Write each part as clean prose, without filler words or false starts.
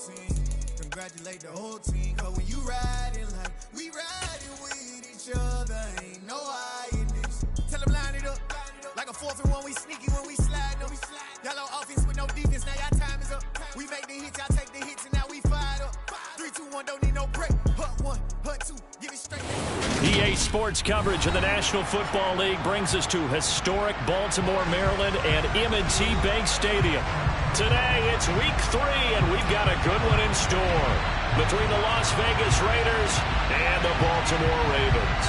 team. Congratulate the whole team. Cause when you riding like we riding with each other, ain't no hiding this. Tell them line it up. Like a 4-1, we sneaky when we slide them. Y'all on offense with no defense, now y'all time is up. We make the hits, y'all take the hits, and now we fired up. 3, 2, 1, don't need no break. Hut 1, hut 2, give it straight. EA Sports coverage of the National Football League brings us to historic Baltimore, Maryland, and M&T Bank Stadium. Today, it's week 3, and we've got a good one in store between the Las Vegas Raiders and the Baltimore Ravens.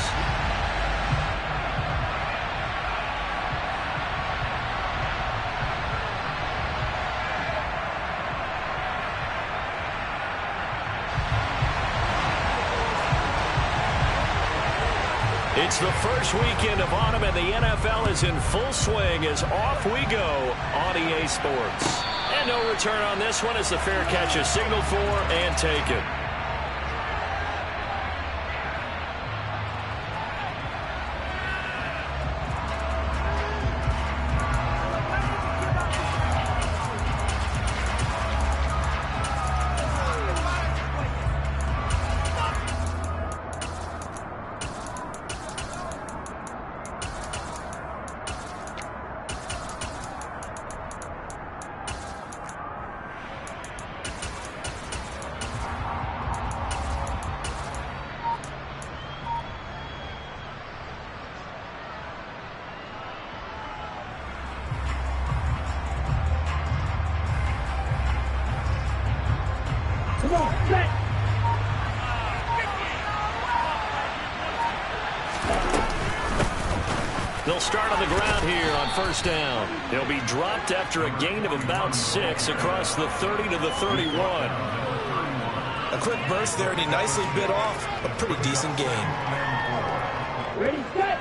It's the first weekend of autumn, and the NFL is in full swing as off we go on EA Sports. And no return on this one as the fair catch is signaled for and taken. They'll start on the ground here on first down. They'll be dropped after a gain of about 6 across the 30 to the 31. A quick burst there, and he nicely bit off a pretty decent gain.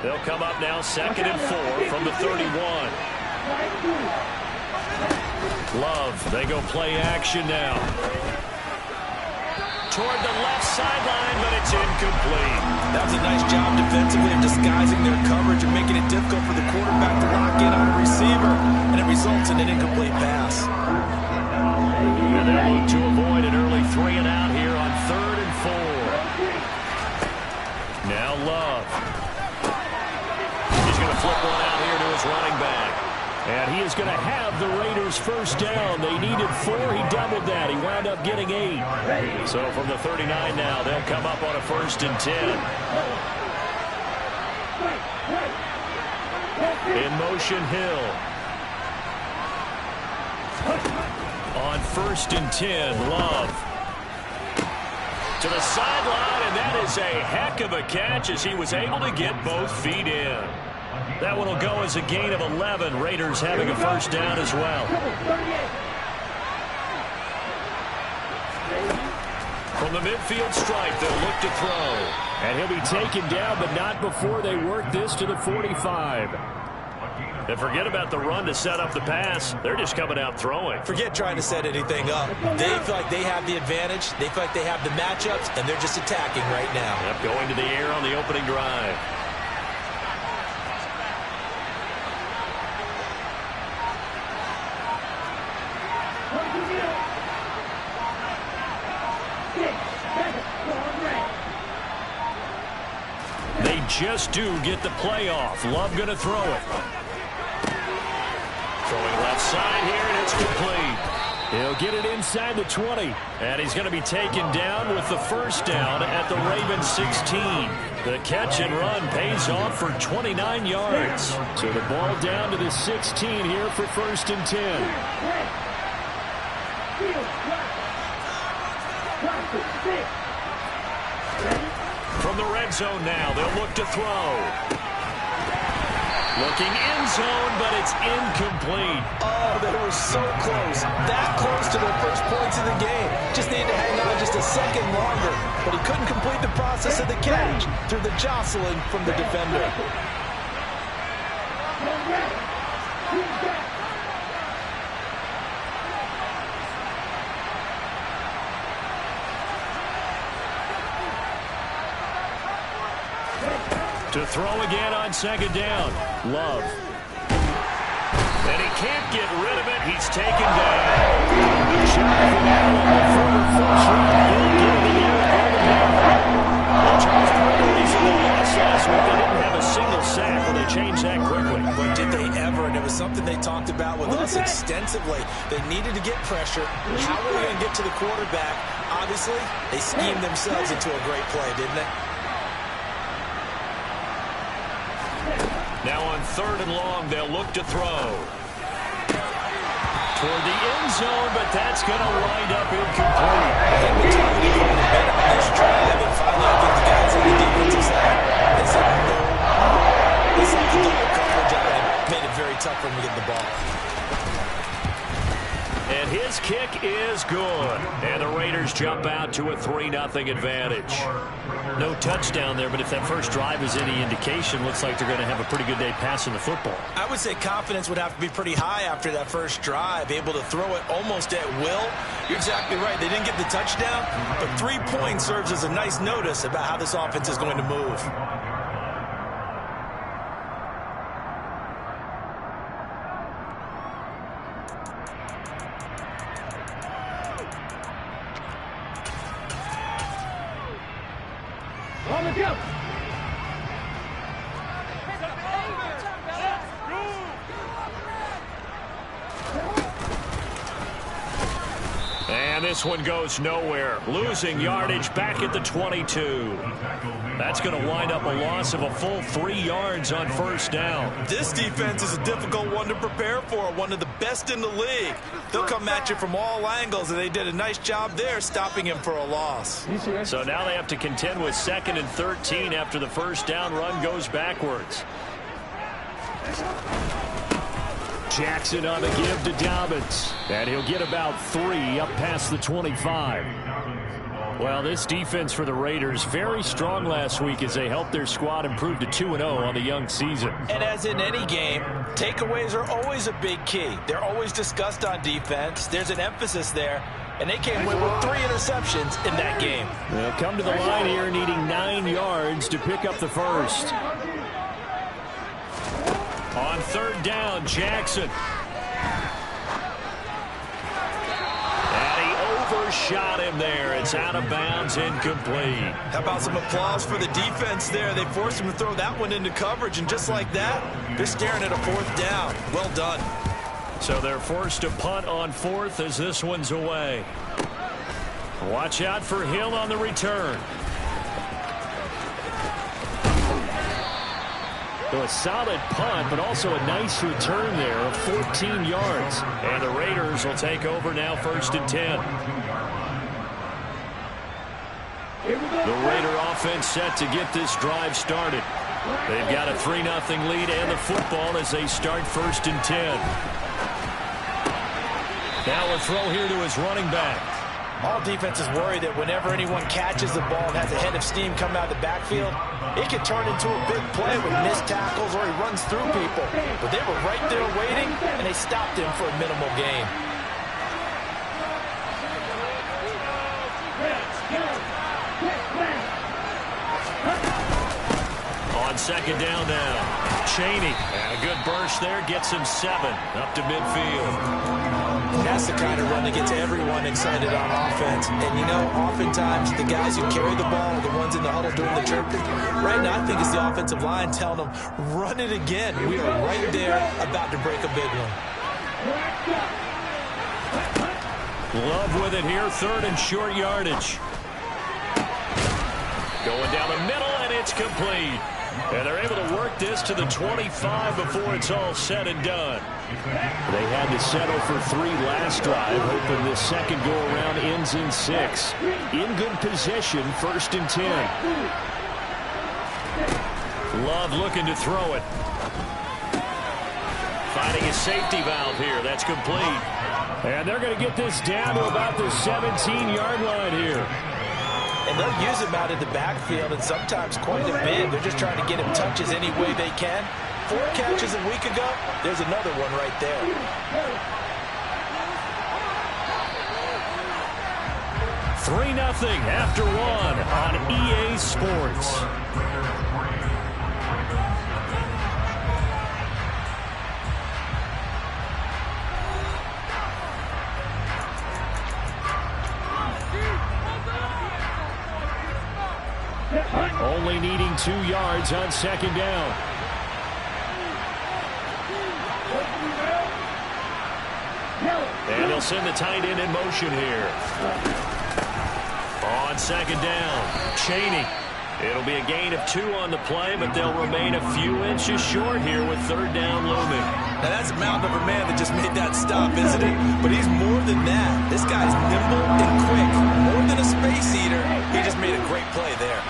They'll come up now 2nd and 4 from the 31. Love, they go play action now. Toward the left sideline, but it's incomplete. That was a nice job defensively of disguising their coverage and making it difficult for the quarterback to lock in on a receiver, and it results in an incomplete pass. And they'll look to avoid an early 3 and out here on 3rd and 4. Now Love. He's going to flip one out here to his running back. And he is going to have the Raiders first down. They needed 4. He doubled that. He wound up getting 8. So from the 39 now, they'll come up on a 1st and 10. In motion, Hill. On 1st and 10, Love. To the sideline, and that is a heck of a catch as he was able to get both feet in. That one will go as a gain of 11. Raiders having a first down as well. From the midfield stripe, they'll look to throw. And he'll be taken down, but not before they work this to the 45. And forget about the run to set up the pass. They're just coming out throwing. Forget trying to set anything up. They feel like they have the advantage. They feel like they have the matchups, and they're just attacking right now. Yep, going to the air on the opening drive. They just do get the playoff. Love going to throw it. Throwing left side here, and it's complete. He'll get it inside the 20. And he's going to be taken down with the first down at the Ravens 16. The catch and run pays off for 29 yards. So the ball down to the 16 here for 1st and 10. From the red zone now, they'll look to throw. Looking end zone, but it's incomplete. Oh, they were so close. That close to their first points of the game. Just needed to hang on just a second longer. But he couldn't complete the process of the catch through the jostling from the defender. To throw again on 2nd down. Love. And he can't get rid of it. He's taken down. Good shot for that one. about with us extensively. They needed to get pressure. How are they going to get to the quarterback? Obviously, they schemed themselves into a great play, didn't they? Now on 3rd and long, they'll look to throw. Toward the end zone, but that's going to wind up incomplete. They've been targeting quite a bit on this drive, and finally I think the guys on the defensive side, they said no. They said the double coverage on him made it very tough for him to get the ball. And his kick is good. And the Raiders jump out to a 3-0 advantage. No touchdown there, but if that first drive is any indication, looks like they're going to have a pretty good day passing the football. I would say confidence would have to be pretty high after that first drive, able to throw it almost at will. You're exactly right. They didn't get the touchdown, but 3 points serves as a nice notice about how this offense is going to move. And this one goes nowhere. Losing yardage back at the 22. That's going to wind up a loss of a full 3 yards on 1st down. This defense is a difficult one to prepare for, one of the best in the league. They'll come at you from all angles, and they did a nice job there stopping him for a loss. So now they have to contend with 2nd and 13 after the 1st down run goes backwards. Jackson on the give to Dobbins. And he'll get about 3 up past the 25. Well, this defense for the Raiders, very strong last week as they helped their squad improve to 2-0 on the young season. And as in any game, takeaways are always a big key. They're always discussed on defense. There's an emphasis there. And they came away with 3 interceptions in that game. They'll come to the line here needing 9 yards to pick up the first. On 3rd down, Jackson. And he overshot him there. It's out of bounds, incomplete. How about some applause for the defense there? They forced him to throw that one into coverage, and just like that, they're staring at a 4th down. Well done. So they're forced to punt on 4th as this one's away. Watch out for Hill on the return. So a solid punt, but also a nice return there of 14 yards. And the Raiders will take over now 1st and 10. The Raider offense set to get this drive started. They've got a 3-0 lead and the football as they start 1st and 10. Now a throw here to his running back. All defenses worry that whenever anyone catches the ball and has a head of steam come out of the backfield, it can turn into a big play with missed tackles or he runs through people. But they were right there waiting, and they stopped him for a minimal gain. On 2nd down now, Chaney. And a good burst there gets him 7 up to midfield. That's the kind of run that gets everyone excited on offense. And, you know, oftentimes the guys who carry the ball are the ones in the huddle doing the chirping. Right now, I think it's the offensive line telling them, run it again. We are right there about to break a big one. Love with it here, 3rd and short yardage. Going down the middle, and it's complete. And they're able to work this to the 25 before it's all said and done. They had to settle for 3 last drive, hoping this second go-around ends in 6. In good position, 1st and 10. Love looking to throw it. Finding a safety valve here. That's complete. And they're going to get this down to about the 17-yard line here. And they'll use him out in the backfield, and sometimes quite a bit. They're just trying to get him touches any way they can. 4 catches a week ago, there's another one right there. 3-0 after 1 on EA Sports. Only needing 2 yards on 2nd down. And they'll send the tight end in motion here. On second down, Chaney. It'll be a gain of 2 on the play, but they'll remain a few inches short here with third down looming. Now that's a mountain of a man that just made that stop, isn't it? But he's more than that. This guy's nimble and quick. More than a space eater. He just made a great play there.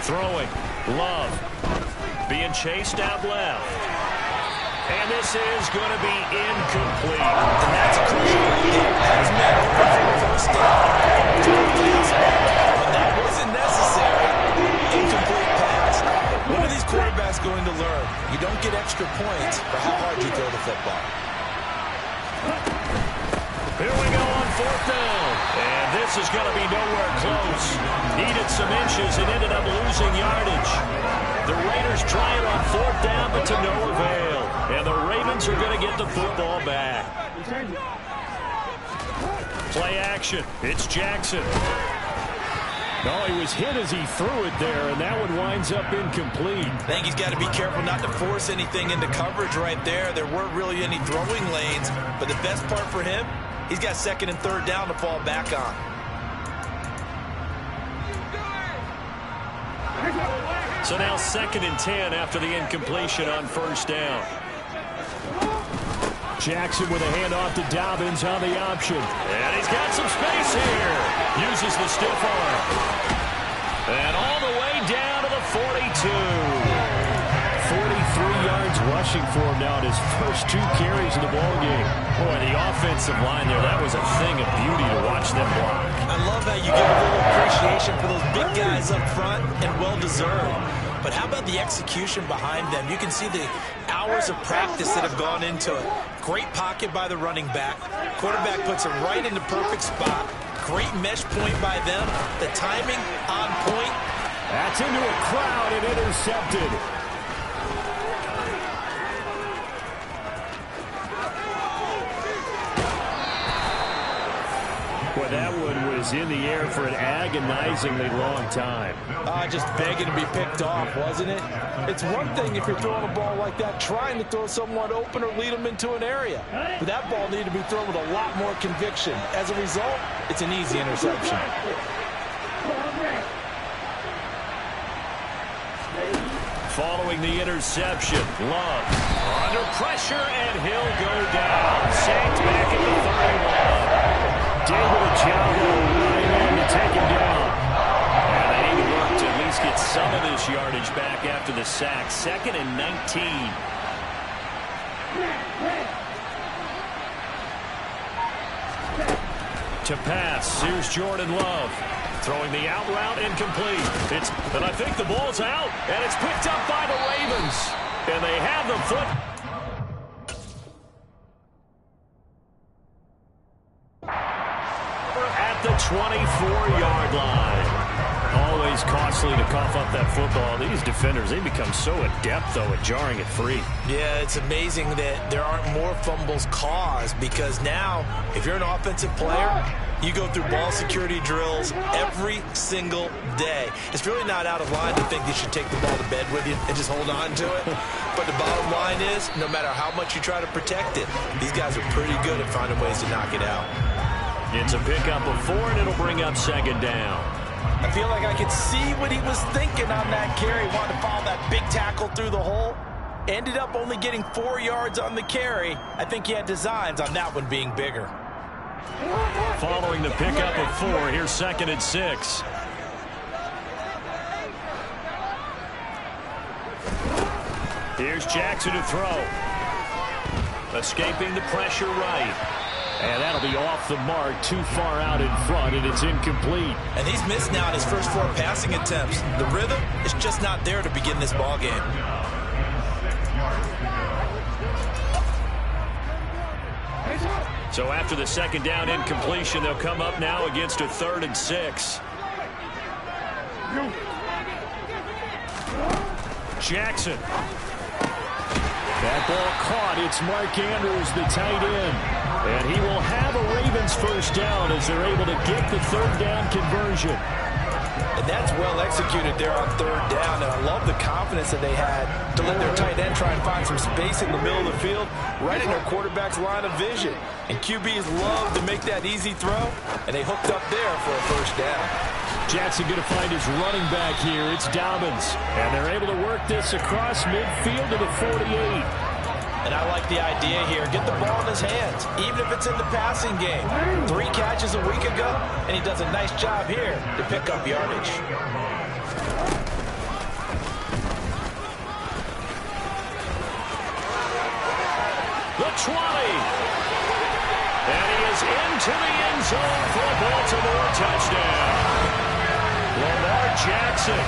Throwing. Love. Being chased out left. And this is going to be incomplete. And that's crucial. Has men open for the first down. When that wasn't necessary, incomplete pass. What are these quarterbacks going to learn? You don't get extra points for how hard you throw the football. Here we go on fourth down. And this is going to be nowhere close. Needed some inches and ended up losing yardage. The Raiders try it on fourth down, but to no avail. And the Ravens are going to get the football back. Play action. It's Jackson. Oh, he was hit as he threw it there, and that one winds up incomplete. I think he's got to be careful not to force anything into coverage right there. There weren't really any throwing lanes, but the best part for him, he's got second and third down to fall back on. So now second and 10 after the incompletion on first down. Jackson with a handoff to Dobbins on the option. And he's got some space here. Uses the stiff arm. And all the way down to the 42. 43 yards rushing for him now in his first 2 carries of the ballgame. Boy, the offensive line there, that was a thing of beauty to watch them block. I love how you give a little appreciation for those big guys up front, and well-deserved. But how about the execution behind them? You can see the hours of practice that have gone into it. Great pocket by the running back. Quarterback puts it right in the perfect spot. Great mesh point by them. The timing on point. That's into a crowd and intercepted. Boy, that one was in the air for an agonizingly long time. Just begging to be picked off, wasn't it? It's one thing if you're throwing a ball like that, trying to throw someone open or lead them into an area. But that ball needed to be thrown with a lot more conviction. As a result, it's an easy interception. Following the interception, Love under pressure, and he'll go down. Sacked back at the 31. David Ojabo running in to take him down. And they need to work to at least get some of this yardage back after the sack. Second and 19. To pass, here's Jordan Love. Throwing the out route, incomplete. And I think the ball's out, and it's picked up by the Ravens. And they have the foot. At the 24-yard line. Always costly to cough up that football. These defenders, they become so adept, though, at jarring it free. Yeah, it's amazing that there aren't more fumbles caused, because now, if you're an offensive player, you go through ball security drills every single day. It's really not out of line to think you should take the ball to bed with you and just hold on to it. But the bottom line is, no matter how much you try to protect it, these guys are pretty good at finding ways to knock it out. It's a pickup of 4, and it'll bring up second down. I feel like I could see what he was thinking on that carry. Wanted to follow that big tackle through the hole. Ended up only getting 4 yards on the carry. I think he had designs on that one being bigger. Following the pickup of 4, here's second and 6. Here's Jackson to throw. Escaping the pressure right. And that'll be off the mark, too far out in front, and it's incomplete. And he's missed now in his first 4 passing attempts. The rhythm is just not there to begin this ball game. So after the second down incompletion, they'll come up now against a 3rd and 6. Jackson. That ball caught. It's Mark Andrews, the tight end. And he will have a Ravens first down as they're able to get the 3rd down conversion. And that's well executed there on third down. And I love the confidence that they had to let their tight end try and find some space in the middle of the field, right in their quarterback's line of vision. And QBs love to make that easy throw, and they hooked up there for a first down. Jackson going to find his running back here. It's Dobbins. And they're able to work this across midfield to the 48. And I like the idea here. Get the ball in his hands, even if it's in the passing game. 3 catches a week ago, and he does a nice job here to pick up yardage. The 20. And he is into the end zone for a Baltimore touchdown. Lamar Jackson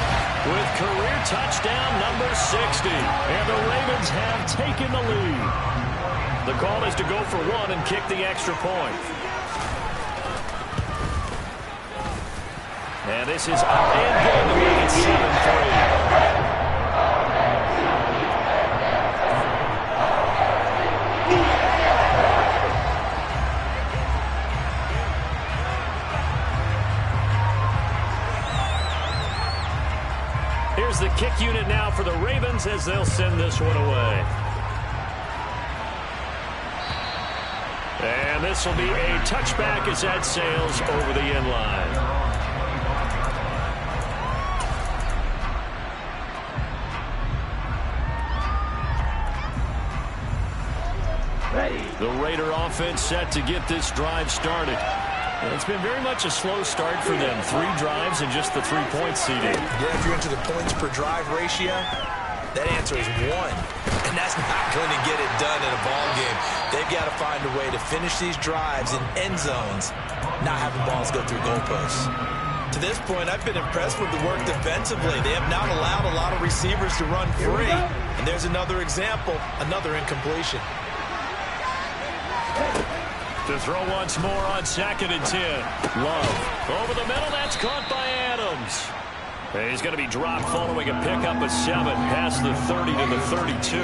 with career touchdown number 60. And the Ravens have taken the lead. The call is to go for 1 and kick the extra point. And this is up and good to make it 7-3. Here's the kick unit now for the Ravens as they'll send this one away. And this will be a touchback as that sails over the end line. The Raider offense set to get this drive started. It's been very much a slow start for them. 3 drives and just the 3-point CD. Yeah, if you're into the points per drive ratio, that answer is 1. And that's not going to get it done in a ball game. They've got to find a way to finish these drives in end zones, not having balls go through goalposts. To this point, I've been impressed with the work defensively. They have not allowed a lot of receivers to run free. And there's another example, another incompletion. To throw once more on 2nd and 10. Love. Over the middle, that's caught by Adams. He's going to be dropped following a pickup of 7 past the 30 to the 32.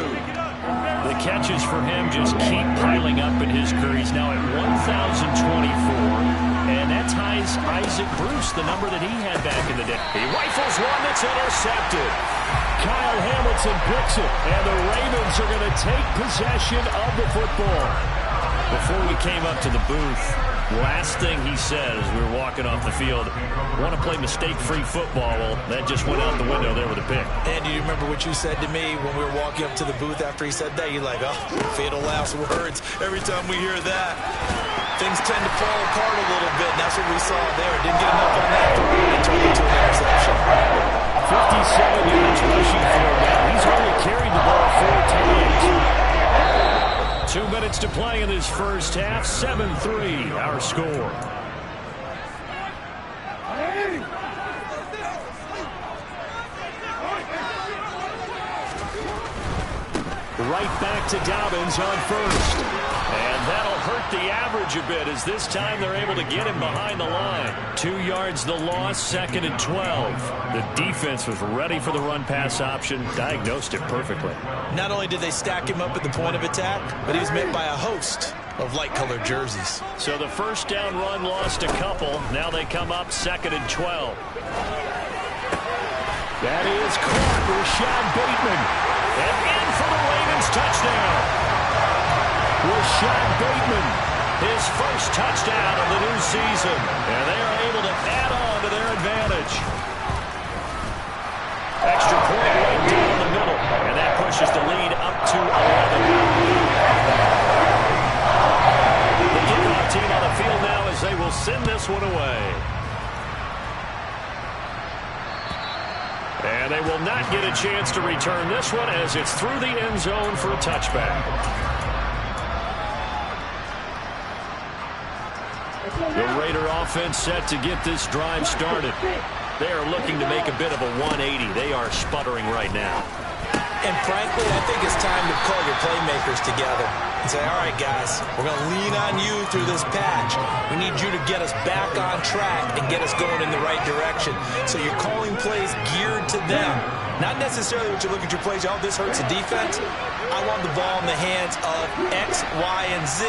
The catches for him just keep piling up in his career. He's now at 1,024. And that ties Isaac Bruce, the number that he had back in the day. He rifles one that's intercepted. Kyle Hamilton picks it. And the Ravens are going to take possession of the football. Before we came up to the booth, last thing he said as we were walking off the field, want to play mistake-free football. Well, that just went out the window there with a pick. And do you remember what you said to me when we were walking up to the booth after he said that? You're like, oh, fatal last words. Every time we hear that, things tend to fall apart a little bit, and that's what we saw there. Didn't get enough on that throw and turned into an interception. 57 yards rushing for him now. He's only carried the ball 4 times. 2 minutes to play in this first half. 7-3, our score. Right back to Dobbins on first. And that'll hurt the average a bit as this time they're able to get him behind the line. 2 yards the loss, 2nd and 12. The defense was ready for the run-pass option, diagnosed it perfectly. Not only did they stack him up at the point of attack, but he was met by a host of light-colored jerseys. So the first down run lost a couple. Now they come up 2nd and 12. That is caught. Rashad Bateman. And in for the Ravens touchdown. Rashad Bateman, his first touchdown of the new season. And they are able to add on to their advantage. Extra point right down the middle. And that pushes the lead up to 11. The kickoff team on the field now as they will send this one away. And they will not get a chance to return this one as it's through the end zone for a touchback. The Raider offense set to get this drive started. They are looking to make a bit of a 180. They are sputtering right now. And frankly, I think it's time to call your playmakers together and say, all right, guys, we're going to lean on you through this patch. We need you to get us back on track and get us going in the right direction. So you're calling plays geared to them. Not necessarily what you look at your plays, oh, this hurts the defense. I want the ball in the hands of X, Y, and Z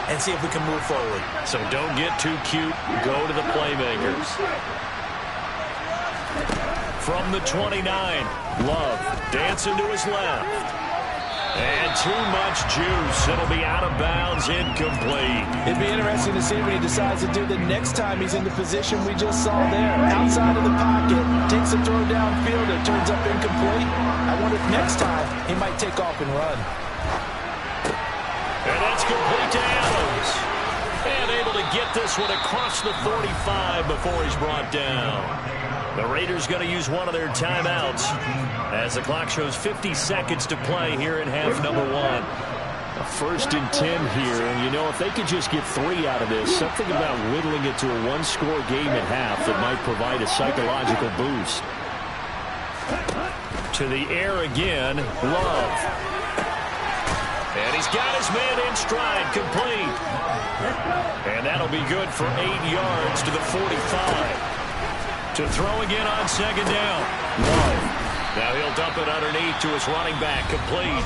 and see if we can move forward. So don't get too cute. Go to the playmakers. from the 29. Love dancing to his left. And too much juice. It'll be out of bounds, incomplete. It'd be interesting to see what he decides to do the next time he's in the position we just saw there. Outside of the pocket, takes a throw downfield, it turns up incomplete. I wonder if next time he might take off and run. And that's complete to Adams. And able to get this one across the 45 before he's brought down. The Raiders going to use one of their timeouts as the clock shows 50 seconds to play here in half number 1. A 1st and 10 here, and you know, if they could just get 3 out of this, something about whittling it to a one-score game at half that might provide a psychological boost. To the air again, Love. And he's got his man in stride, complete. And that'll be good for 8 yards to the 45. To throw again on 2nd down. Love. Now he'll dump it underneath to his running back, complete.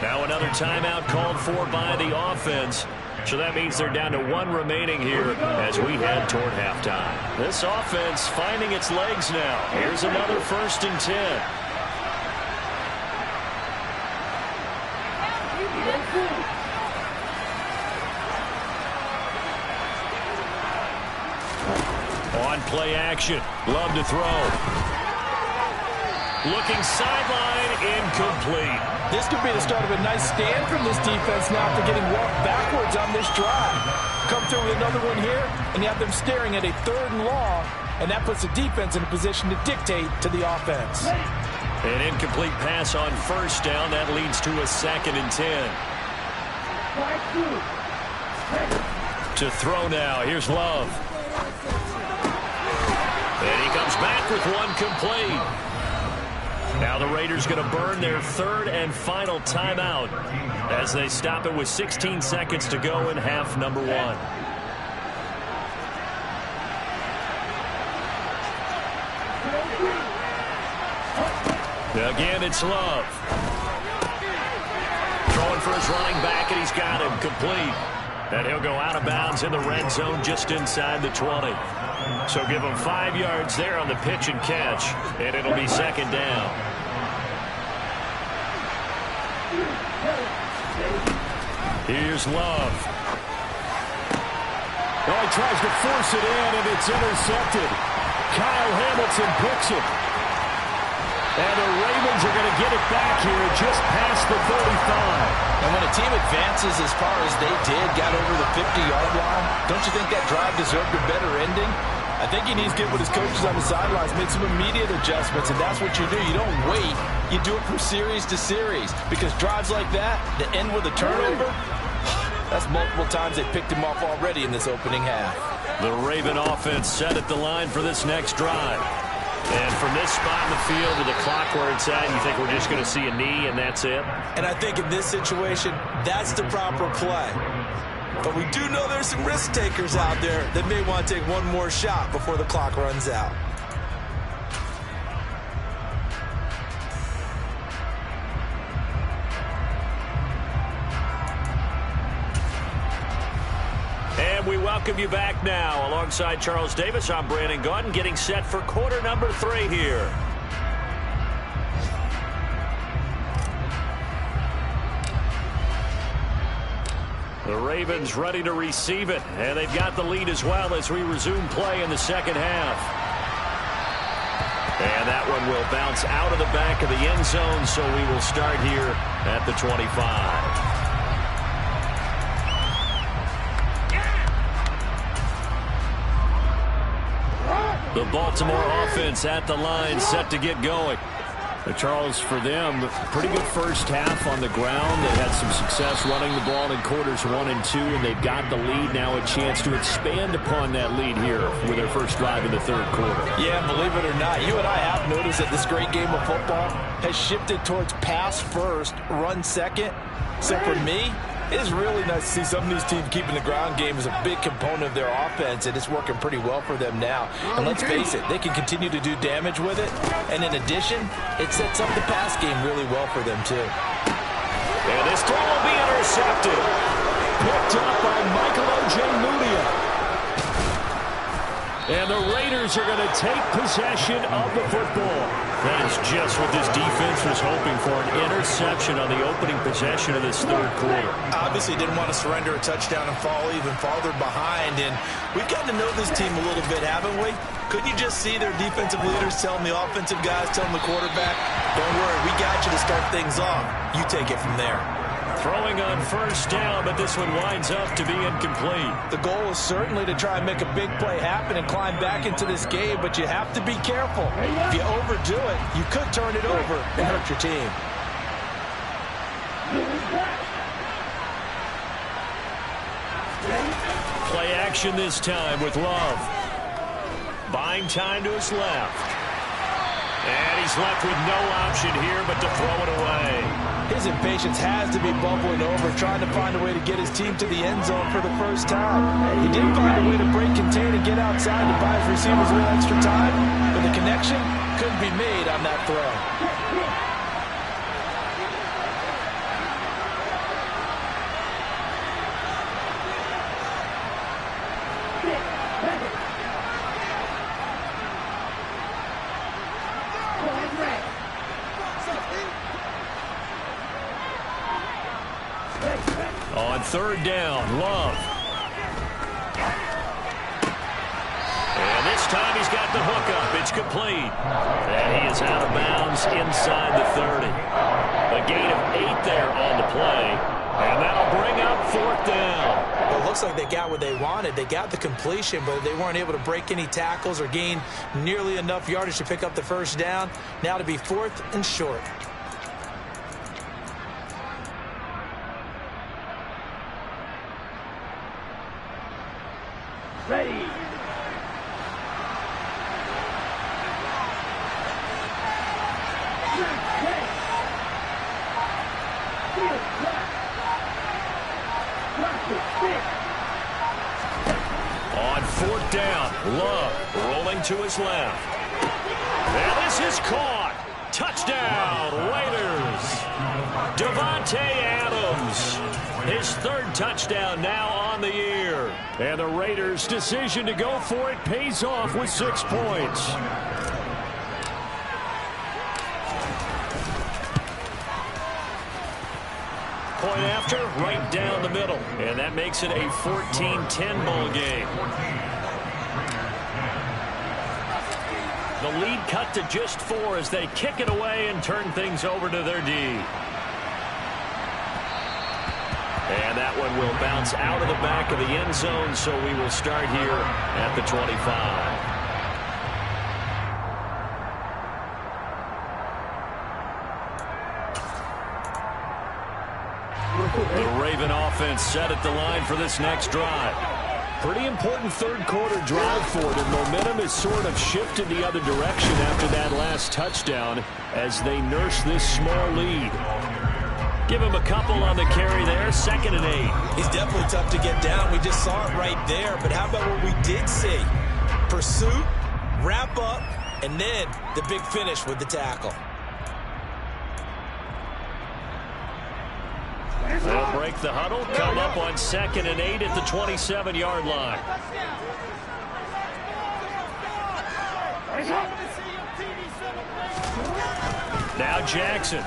Now another timeout called for by the offense. So that means they're down to 1 remaining here as we head toward halftime. This offense finding its legs now. Here's another 1st and 10. On play action. Love to throw. Looking sideline, incomplete. This could be the start of a nice stand from this defense now after getting walked backwards on this drive. Come through with another one here, and you have them staring at a 3rd and long, and that puts the defense in a position to dictate to the offense. An incomplete pass on 1st down. That leads to a 2nd and 10. To throw now. Here's Love. And he comes back with one complete. Now the Raiders going to burn their 3rd and final timeout as they stop it with 16 seconds to go in half number 1. Again, it's Love. Throwing for his running back, and he's got him complete. And he'll go out of bounds in the red zone just inside the 20. So give him 5 yards there on the pitch and catch, and it'll be 2nd down. Here's Love. Oh, he tries to force it in, and it's intercepted. Kyle Hamilton picks it. And the Ravens are going to get it back here just past the 35. And when a team advances as far as they did, got over the 50-yard line, don't you think that drive deserved a better ending? I think he needs to get with his coaches on the sidelines, make some immediate adjustments, and that's what you do. You don't wait. You do it from series to series, because drives like that end with a turnover, that's multiple times they picked him off already in this opening half. The Raven offense set at the line for this next drive. And from this spot in the field with the clock where it's at, you think we're just going to see a knee and that's it? And I think in this situation, that's the proper play. But we do know there's some risk takers out there that may want to take one more shot before the clock runs out. And we welcome you back now. Alongside Charles Davis, I'm Brandon Gaudin, getting set for quarter number 3 here. The Ravens ready to receive it, and they've got the lead as well as we resume play in the 2nd half. And that one will bounce out of the back of the end zone, so we will start here at the 25. The Baltimore offense at the line, set to get going. Charles, for them, pretty good first half on the ground. They had some success running the ball in quarters 1 and 2, and they've got the lead now, a chance to expand upon that lead here with their first drive in the 3rd quarter. Yeah, believe it or not, you and I have noticed that this great game of football has shifted towards pass first, run second. So for me, it is really nice to see some of these teams keeping the ground game as a big component of their offense, and it's working pretty well for them now. And let's face it, they can continue to do damage with it. And in addition, it sets up the pass game really well for them, too. And this throw will be intercepted. Picked up by Michael Ojemudia. And the Raiders are going to take possession of the football. That is just what this defense was hoping for, an interception on the opening possession of this third quarter. Obviously didn't want to surrender a touchdown and fall even farther behind. And we've gotten to know this team a little bit, haven't we? Couldn't you just see their defensive leaders telling the offensive guys, telling the quarterback, don't worry, we got you to start things off. You take it from there. Throwing on first down, but this one winds up to be incomplete. The goal is certainly to try and make a big play happen and climb back into this game, but you have to be careful. If you overdo it, you could turn it over and hurt your team. Play action this time with Love. Buying time to his left. And he's left with no option here but to throw it away. His impatience has to be bubbling over, trying to find a way to get his team to the end zone for the first time. He did find a way to break contain and get outside to buy his receivers a little extra time, but the connection couldn't be made on that throw. On third down, Love. And this time he's got the hook up. It's complete. And he is out of bounds inside the 30. A gain of 8 there on the play. And that'll bring up fourth down. Well, it looks like they got what they wanted. They got the completion, but they weren't able to break any tackles or gain nearly enough yardage to pick up the first down. Now to be fourth and short. Ready. On fourth down, Love rolling to his left. And this is caught. Touchdown, Raiders. Davante Adams. His third touchdown now on the year. And the Raiders' decision to go for it pays off with 6 points. Point after, right down the middle. And that makes it a 14-10 ball game. The lead cut to just 4 as they kick it away and turn things over to their D. And that one will bounce out of the back of the end zone, so we will start here at the 25. The Raven offense set at the line for this next drive. Pretty important third quarter drive for them. Momentum has sort of shifted the other direction after that last touchdown as they nurse this small lead. Give him a couple on the carry there, 2nd and 8. He's definitely tough to get down. We just saw it right there. But how about what we did see? Pursuit, wrap up, and then the big finish with the tackle. They'll break the huddle, come up on 2nd and 8 at the 27-yard line. Now Jackson.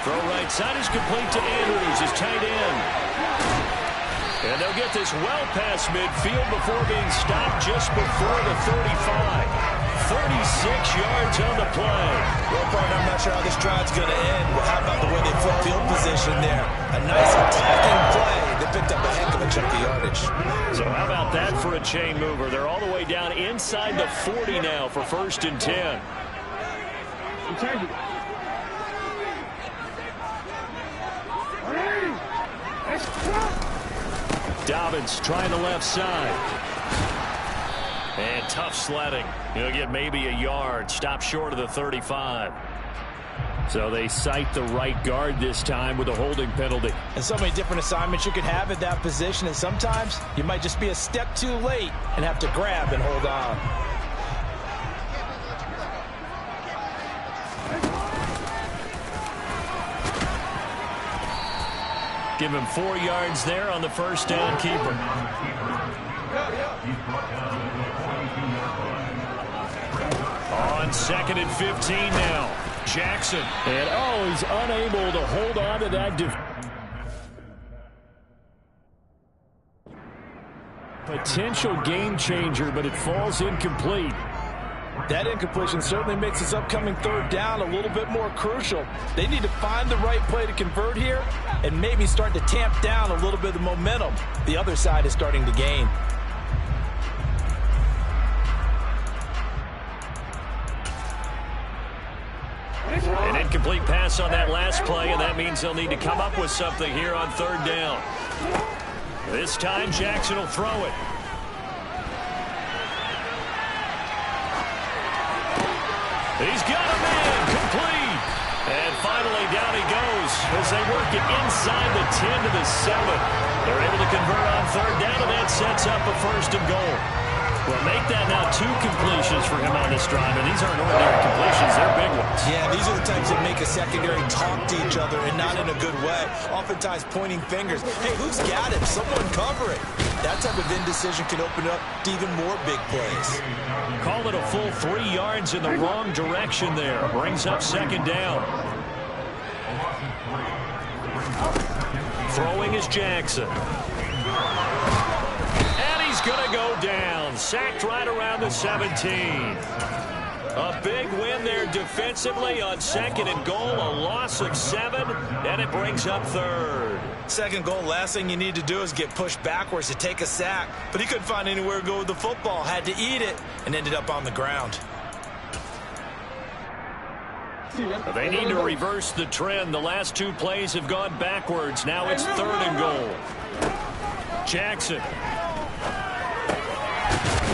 Throw right side is complete to Andrews, his tight end. And they'll get this well past midfield before being stopped just before the 35. 36 yards on the play. Well, partner, I'm not sure how this drive's going to end, but how about the way they flip field position there? A nice attacking play. They picked up a heck of a chunk of yardage. So how about that for a chain mover? They're all the way down inside the 40 now for 1st and 10. Dobbins trying the left side. And tough sledding. He'll get maybe a yard. Stop short of the 35. So they cite the right guard this time with a holding penalty. And so many different assignments you could have at that position. And sometimes you might just be a step too late and have to grab and hold on. Give him 4 yards there on the first down keeper. On 2nd and 15 now. Jackson. And, he's unable to hold on to that potential game changer, but it falls incomplete. That incompletion certainly makes this upcoming 3rd down a little bit more crucial. They need to find the right play to convert here and maybe start to tamp down a little bit of the momentum the other side is starting to gain. An incomplete pass on that last play, and that means they'll need to come up with something here on 3rd down. This time, Jackson will throw it. He's got a man, complete. And finally, down he goes as they work it inside the 10 to the 7. They're able to convert on 3rd down, and that sets up a 1st and goal. Well, make that now 2 completions for him on this drive, and these aren't ordinary completions. They're big ones. Yeah, these are the types that make a secondary talk to each other and not in a good way. Oftentimes pointing fingers. Hey, who's got him? Someone cover it. That type of indecision can open up to even more big plays. Call it a full 3 yards in the wrong direction there. Brings up 2nd down. Throwing is Jackson. Going to go down. Sacked right around the 17. A big win there defensively on 2nd and goal. A loss of 7, and it brings up 3rd. 2nd goal, last thing you need to do is get pushed backwards to take a sack. But he couldn't find anywhere to go with the football. Had to eat it and ended up on the ground. They need to reverse the trend. The last 2 plays have gone backwards. Now it's 3rd and goal. Jackson.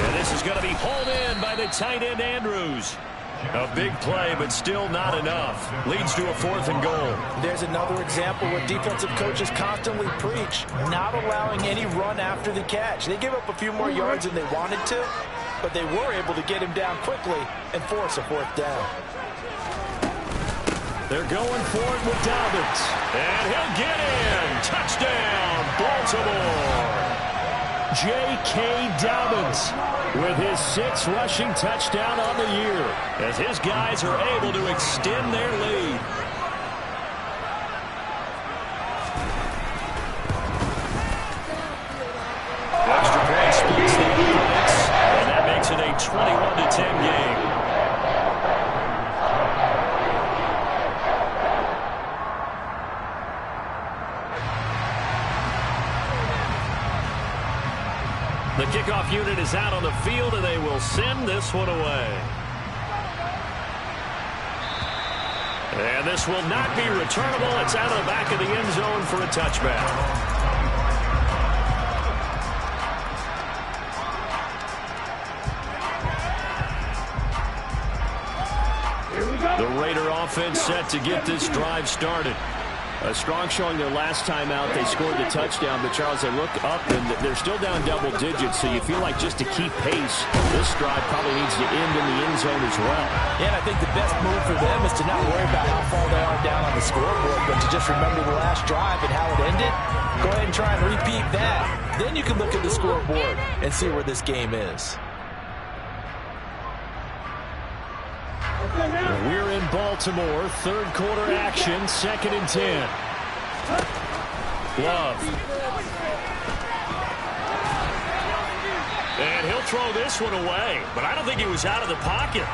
And this is going to be hauled in by the tight end, Andrews. A big play, but still not enough. Leads to a 4th and goal. There's another example where defensive coaches constantly preach, not allowing any run after the catch. They give up a few more yards than they wanted to, but they were able to get him down quickly and force a 4th down. They're going for it with Dobbins. And he'll get in. Touchdown, Baltimore. J.K. Dobbins with his 6th rushing touchdown on the year as his guys are able to extend their lead. Extra point splits the offense, and that makes it a 21-10 game. The kickoff unit is out on the field, and they will send this one away. And this will not be returnable. It's out of the back of the end zone for a touchback. The Raider offense set to get this drive started. A strong showing their last time out. They scored the touchdown, but Charles, they look up and they're still down double digits, so you feel like just to keep pace, this drive probably needs to end in the end zone as well. Yeah, and I think the best move for them is to not worry about how far they are down on the scoreboard, but to just remember the last drive and how it ended. Go ahead and try and repeat that. Then you can look at the scoreboard and see where this game is. We're in Baltimore, 3rd quarter action, 2nd and 10. Love. And he'll throw this one away, but I don't think he was out of the pocket.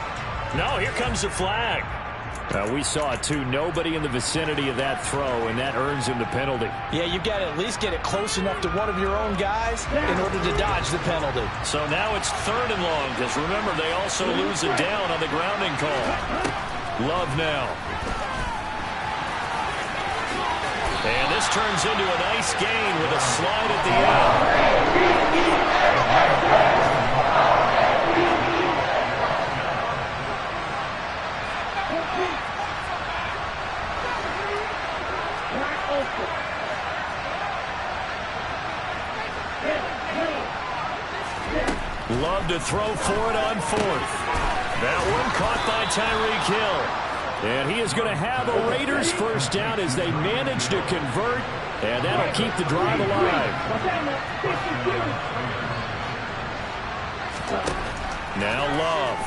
No, here comes the flag. We saw it too. Nobody in the vicinity of that throw, and that earns him the penalty. Yeah, you've got to at least get it close enough to one of your own guys in order to dodge the penalty. So now it's 3rd and long, because remember, they also lose it down on the grounding call. Love now. And this turns into a nice gain with a slide at the end. Love to throw for it on 4th. That one caught by Tyreek Hill. And he is going to have a Raiders 1st down as they manage to convert, and that'll keep the drive alive. Now Love.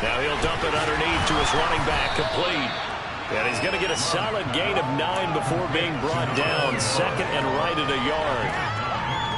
Now he'll dump it underneath to his running back, complete. And he's going to get a solid gain of 9 before being brought down. Second and right at a yard.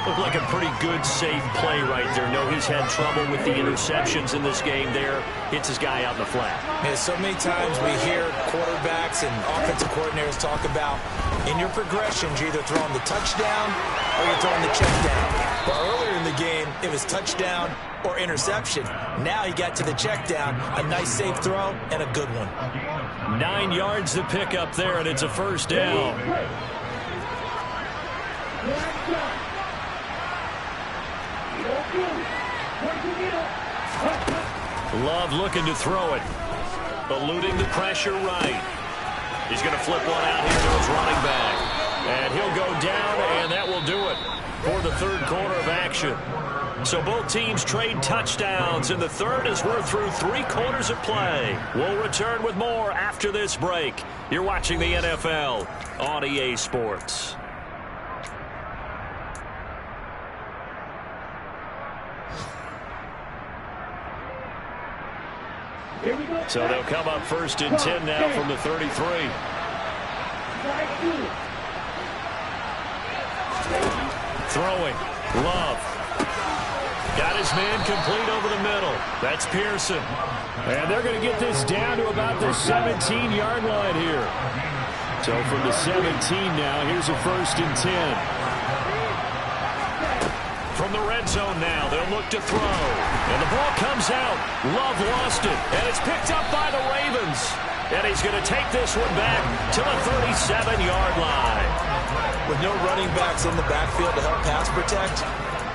Looked like a pretty good, safe play right there. No, he's had trouble with the interceptions in this game there. Hits his guy out in the flat. Yeah, so many times we hear quarterbacks and offensive coordinators talk about in your progressions, you're either throwing the touchdown or you're throwing the check down. But earlier in the game, it was touchdown or interception. Now he got to the check down, a nice safe throw, and a good one. 9 yards to pick up there, and it's a first down. Love looking to throw it. Eluding the pressure right. He's going to flip one out here to his running back. And he'll go down, and that will do it for the third quarter of action. So both teams trade touchdowns in the third as we're through 3 quarters of play. We'll return with more after this break. You're watching the NFL on EA Sports. So they'll come up 1st and 10 now from the 33. Throwing. Love. Got his man complete over the middle. That's Pearson. And they're going to get this down to about the 17-yard line here. So from the 17 now, here's a 1st and 10. From the red zone now, they'll look to throw. And the ball comes out. Love lost it. And it's picked up by the Ravens. And he's going to take this one back to the 37-yard line. With no running backs in the backfield to help pass protect,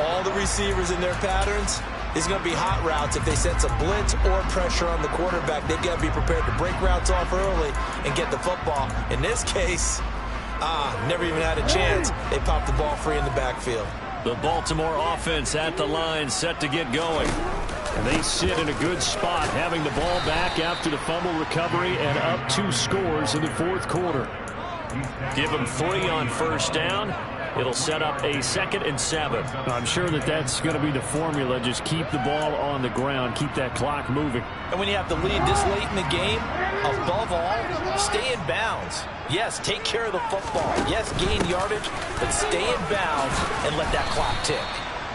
all the receivers in their patterns, it's going to be hot routes. If they sense a blitz or pressure on the quarterback, they've got to be prepared to break routes off early and get the football. In this case, never even had a chance. They popped the ball free in the backfield. The Baltimore offense at the line, set to get going. And they sit in a good spot, having the ball back after the fumble recovery and up 2 scores in the 4th quarter. Give them 3 on 1st down. It'll set up a 2nd and 7. I'm sure that that's going to be the formula. Just keep the ball on the ground. Keep that clock moving. And when you have the lead this late in the game, above all, stay in bounds. Yes, take care of the football. Yes, gain yardage, but stay in bounds and let that clock tick.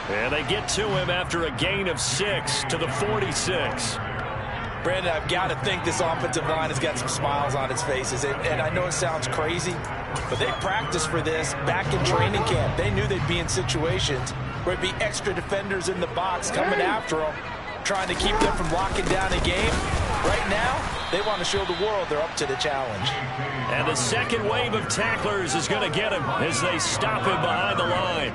And they get to him after a gain of 6 to the 46. Brandon, I've got to think this offensive line has got some smiles on its faces. And I know it sounds crazy, but they practiced for this back in training camp. They knew they'd be in situations where it'd be extra defenders in the box coming after them, trying to keep them from locking down a game. Right now, they want to show the world they're up to the challenge. And the second wave of tacklers is going to get him as they stop him behind the line.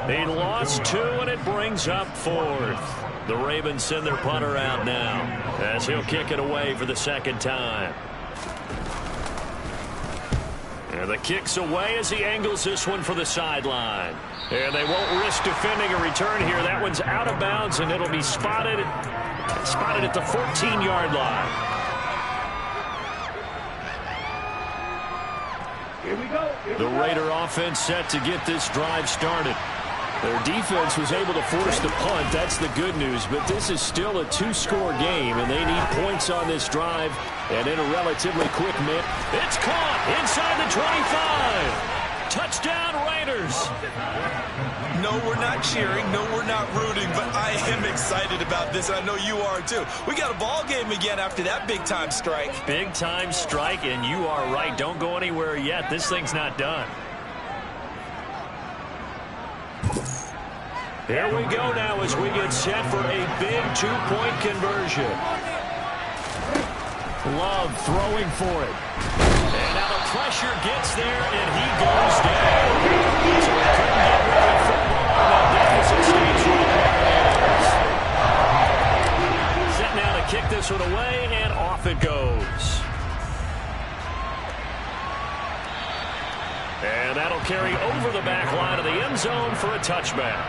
He lost 2, and it brings up 4th. The Ravens send their punter out now as he'll kick it away for the 2nd time. And the kick's away as he angles this one for the sideline. And they won't risk defending a return here. That one's out of bounds, and it'll be spotted at the 14-yard line. Here we go. The Raider offense set to get this drive started. Their defense was able to force the punt. That's the good news. But this is still a 2-score game, and they need points on this drive. And in a relatively quick minute. It's caught inside the 25. Touchdown, Raiders. No, we're not cheering. No, we're not rooting. But I am excited about this. I know you are, too. We got a ball game again after that big-time strike. Big-time strike, and you are right. Don't go anywhere yet. This thing's not done. Here we go now as we get set for a big 2-point conversion. Love throwing for it. And now the pressure gets there, and he goes down. So he couldn't get rid of the football. That deficit stays right. Set now to kick this one away, and off it goes. And that'll carry over the back line of the end zone for a touchback.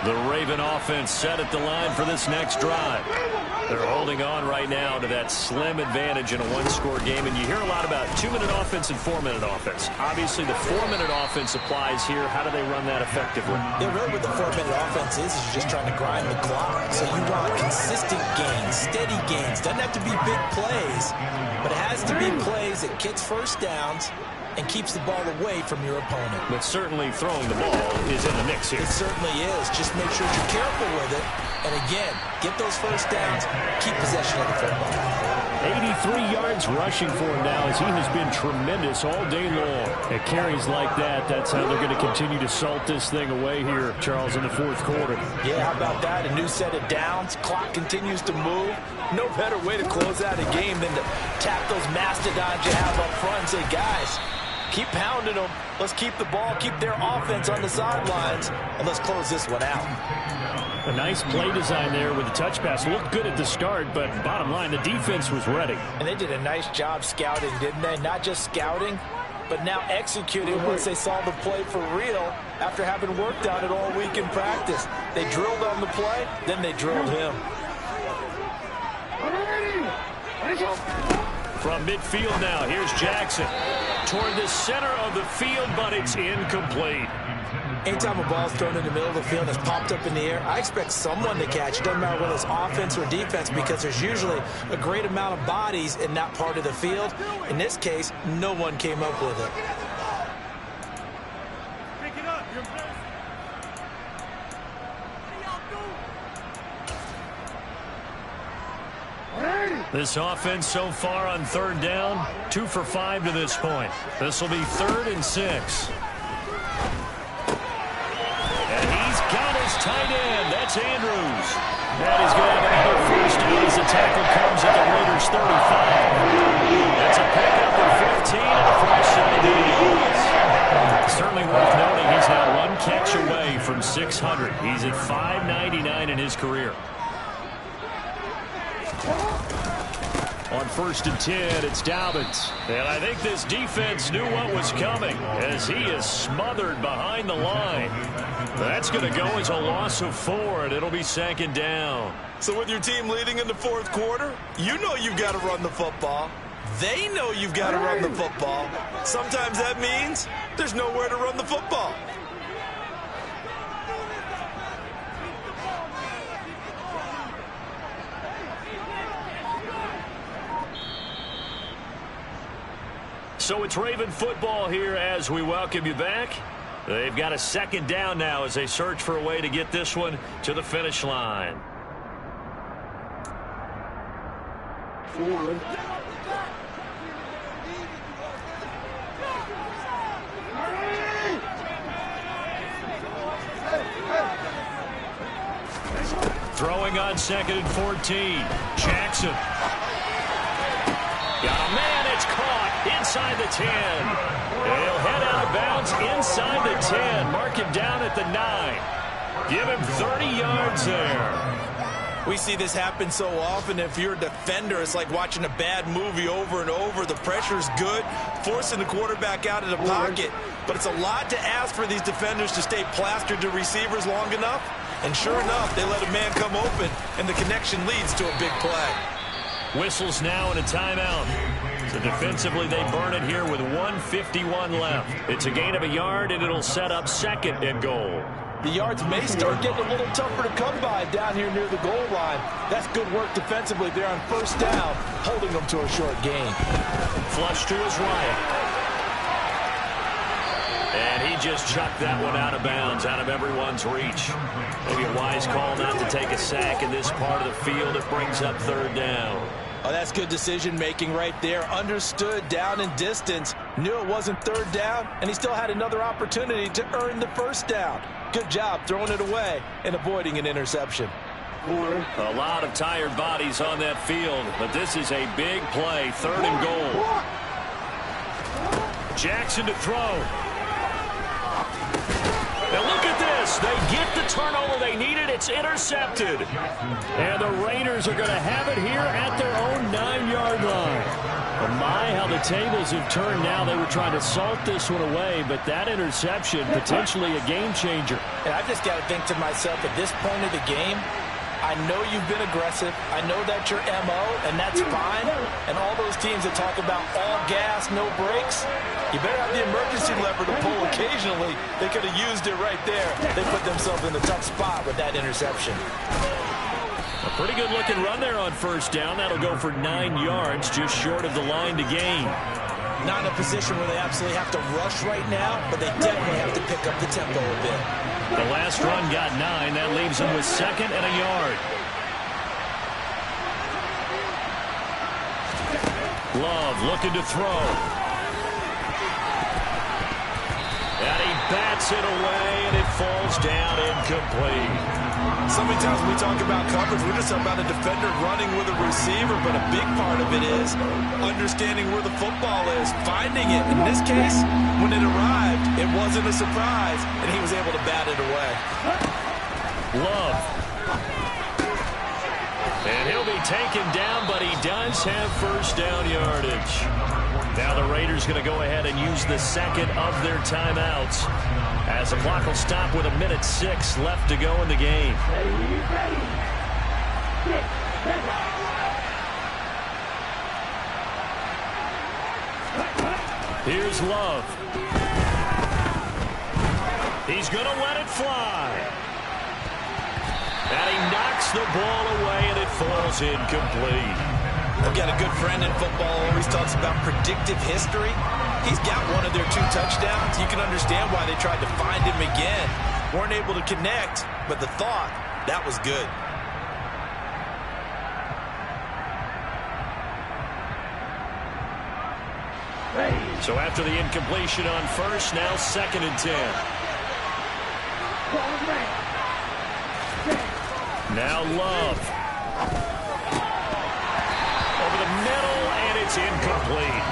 The Raven offense set at the line for this next drive. They're holding on right now to that slim advantage in a one-score game, and you hear a lot about 2-minute offense and 4-minute offense. Obviously, the 4-minute offense applies here. How do they run that effectively? Yeah, really what the 4-minute offense is you're just trying to grind the clock. So you want consistent gains, steady gains. Doesn't have to be big plays, but it has to be plays that gets first downs and keeps the ball away from your opponent. But certainly throwing the ball is in the mix here. It certainly is. Just make sure you're careful with it. And again, get those first downs, keep possession of the football. 83 yards rushing for him now as he has been tremendous all day long. At carries like that, that's how they're going to continue to salt this thing away here, Charles, in the fourth quarter. Yeah, how about that? A new set of downs. Clock continues to move. No better way to close out a game than to tap those mastodons you have up front and say, guys, keep pounding them. Let's keep the ball, keep their offense on the sidelines, and let's close this one out. A nice play design there with the touch pass. Looked good at the start, but bottom line, the defense was ready. And they did a nice job scouting, didn't they? Not just scouting, but now executing once they saw the play for real after having worked on it all week in practice. They drilled on the play, then they drilled him. From midfield now, here's Jackson. Toward the center of the field, but it's incomplete. Anytime a ball's thrown in the middle of the field that's popped up in the air, I expect someone to catch it. Doesn't matter whether it's offense or defense, because there's usually a great amount of bodies in that part of the field. In this case, no one came up with it. Pick it up. This offense so far on third down, 2 for 5 to this point. This will be 3rd and 6. And he's got his tight end. That's Andrews. And he's going to have another first down as the tackle comes at the Raiders 35. That's a pickup of 15 and a fresh 70 yards. Certainly worth noting he's now 1 catch away from 600. He's at 599 in his career. On 1st and 10, it's Dobbins. And I think this defense knew what was coming as he is smothered behind the line. That's going to go as a loss of 4, and it'll be 2nd down. So with your team leading in the fourth quarter, you know you've got to run the football. They know you've got to run the football. Sometimes that means there's nowhere to run the football. So it's Raven football here as we welcome you back. They've got a 2nd down now as they search for a way to get this one to the finish line. Throwing on 2nd and 14. Jackson. Got a man, it's caught inside the 10. He'll head out of bounds inside the 10. Mark him down at the 9. Give him 30 yards there. We see this happen so often. If you're a defender, it's like watching a bad movie over and over. The pressure's good, forcing the quarterback out of the pocket. But it's a lot to ask for these defenders to stay plastered to receivers long enough. And sure enough, they let a man come open, and the connection leads to a big play. Whistles now and a timeout. So defensively, they burn it here with 1:51 left. It's a gain of a yard, and it'll set up 2nd and goal. The yards may start getting a little tougher to come by down here near the goal line. That's good work defensively there on 1st down, holding them to a short gain. Flush to his right. And he just chucked that one out of bounds, out of everyone's reach. Maybe a wise call not to take a sack in this part of the field. It brings up 3rd down. Oh, that's good decision-making right there. Understood down and distance. Knew it wasn't 3rd down, and he still had another opportunity to earn the 1st down. Good job throwing it away and avoiding an interception. A lot of tired bodies on that field, but this is a big play. 3rd and goal. Jackson to throw. Now look at this. They get the turnover they needed. It's intercepted. And the Raiders are going to have it here at their own 9-yard line. My, how the tables have turned now. They were trying to salt this one away, but that interception, potentially a game changer. And I've just got to think to myself, at this point of the game, I know you've been aggressive. I know that's your MO, and that's fine. And all those teams that talk about all gas, no brakes, you better have the emergency lever to pull occasionally. They could have used it right there. They put themselves in a tough spot with that interception. A pretty good-looking run there on first down. That'll go for 9 yards, just short of the line to gain. Not in a position where they absolutely have to rush right now, but they definitely have to pick up the tempo a bit. The last run got 9. That leaves them with 2nd and a yard. Love looking to throw. And he bats it away, and it falls down incomplete. So many times when we talk about coverage, we're just talking about a defender running with a receiver, but a big part of it is understanding where the football is, finding it. In this case, when it arrived, it wasn't a surprise, and he was able to bat it away. Love. And he'll be taken down, but he does have first down yardage. Now the Raiders going to go ahead and use the second of their timeouts, as the clock will stop with 1:06 left to go in the game. Here's Love. He's going to let it fly. And he knocks the ball away, and it falls incomplete. I've got a good friend in football who always talks about predictive history. He's got one of their 2 touchdowns. You can understand why they tried to find him again. Weren't able to connect, but the thought, that was good. So after the incompletion on first, now 2nd and 10. Now Love. Over the middle, and it's incomplete.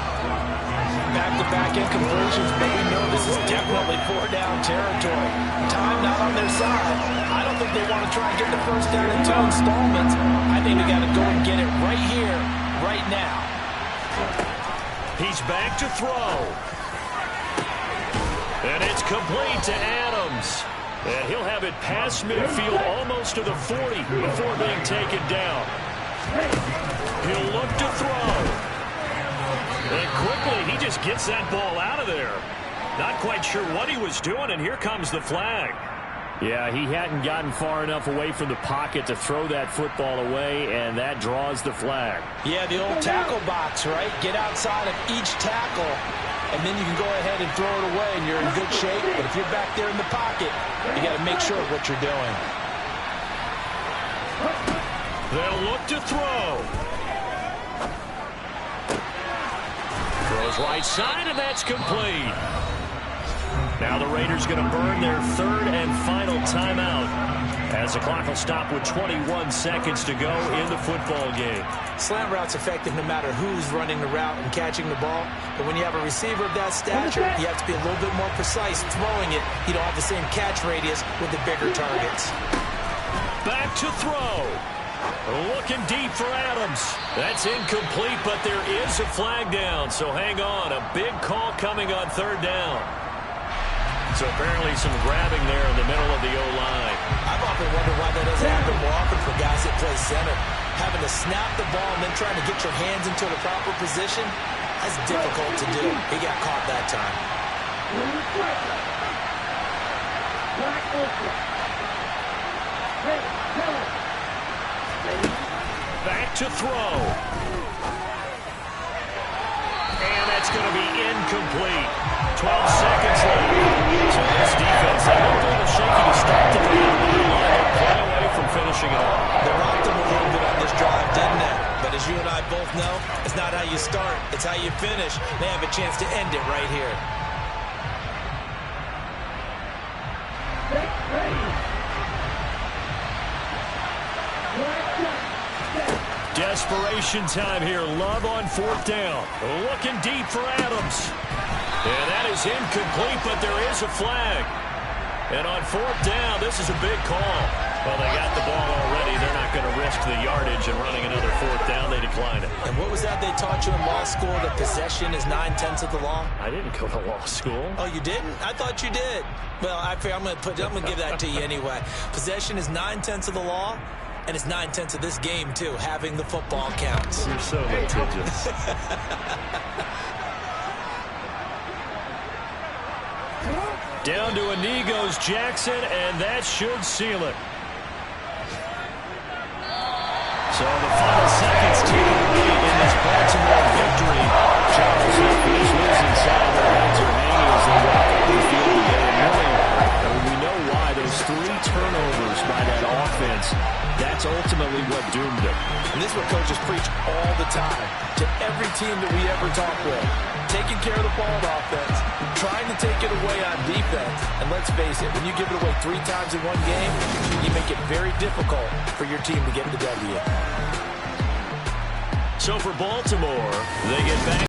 Back-to-back incompletions, but we know this is definitely 4-down territory. Time not on their side. I don't think they want to try and get the first down in 2 installments. I think they got to go and get it right here, right now. He's back to throw. And it's complete to Adams. And he'll have it past midfield almost to the 40 before being taken down. He'll look to throw. And quickly, he just gets that ball out of there. Not quite sure what he was doing, and here comes the flag. Yeah, he hadn't gotten far enough away from the pocket to throw that football away, and that draws the flag. Yeah, the old tackle box, right? Get outside of each tackle, and then you can go ahead and throw it away, and you're in good shape. But if you're back there in the pocket, you got to make sure of what you're doing. They'll look to throw. Throws right side, and that's complete. Now the Raiders going to burn their 3rd and final timeout, as the clock will stop with 21 seconds to go in the football game. Slant route's effective no matter who's running the route and catching the ball. But when you have a receiver of that stature, you have to be a little bit more precise throwing it. You don't have the same catch radius with the bigger targets. Back to throw. Looking deep for Adams. That's incomplete, but there is a flag down, so hang on. A big call coming on 3rd down. So apparently some grabbing there in the middle of the O-line. I've often wondered why that doesn't happen more often for guys that play center. Having to snap the ball and then trying to get your hands into the proper position, that's difficult to do. He got caught that time. Back to throw. And that's going to be incomplete. 12 seconds left. So this defense, they looked a little shaky to start the game. They're play away from finishing it off. They rocked them a little bit on this drive, didn't they? But as you and I both know, it's not how you start, it's how you finish. They have a chance to end it right here. Desperation time here. Love on 4th down. Looking deep for Adams. And that is incomplete, but there is a flag. And on 4th down, this is a big call. Well, they got the ball already. They're not going to risk the yardage and running another fourth down. They decline it. And what was that they taught you in law school, that possession is 9/10 of the law? I didn't go to law school. Oh, you didn't? I thought you did. Well, I'm going to give that to you anyway. Possession is 9/10 of the law, and it's 9/10 of this game, too. Having the football counts. You're so litigious. Down to a knee goes Jackson, and that should seal it. So the final seconds take away in this Baltimore victory. Charles, these lives inside their heads are hanging as they walk off the field together. And we know why. Those 3 turnovers by that offense, that's ultimately what doomed them. And this is what coaches preach all the time to every team that we ever talk with. Taking care of the ball on offense, trying to take it away on defense. And let's face it, when you give it away 3 times in one game, you make it very difficult for your team to get the W. So for Baltimore, they get back.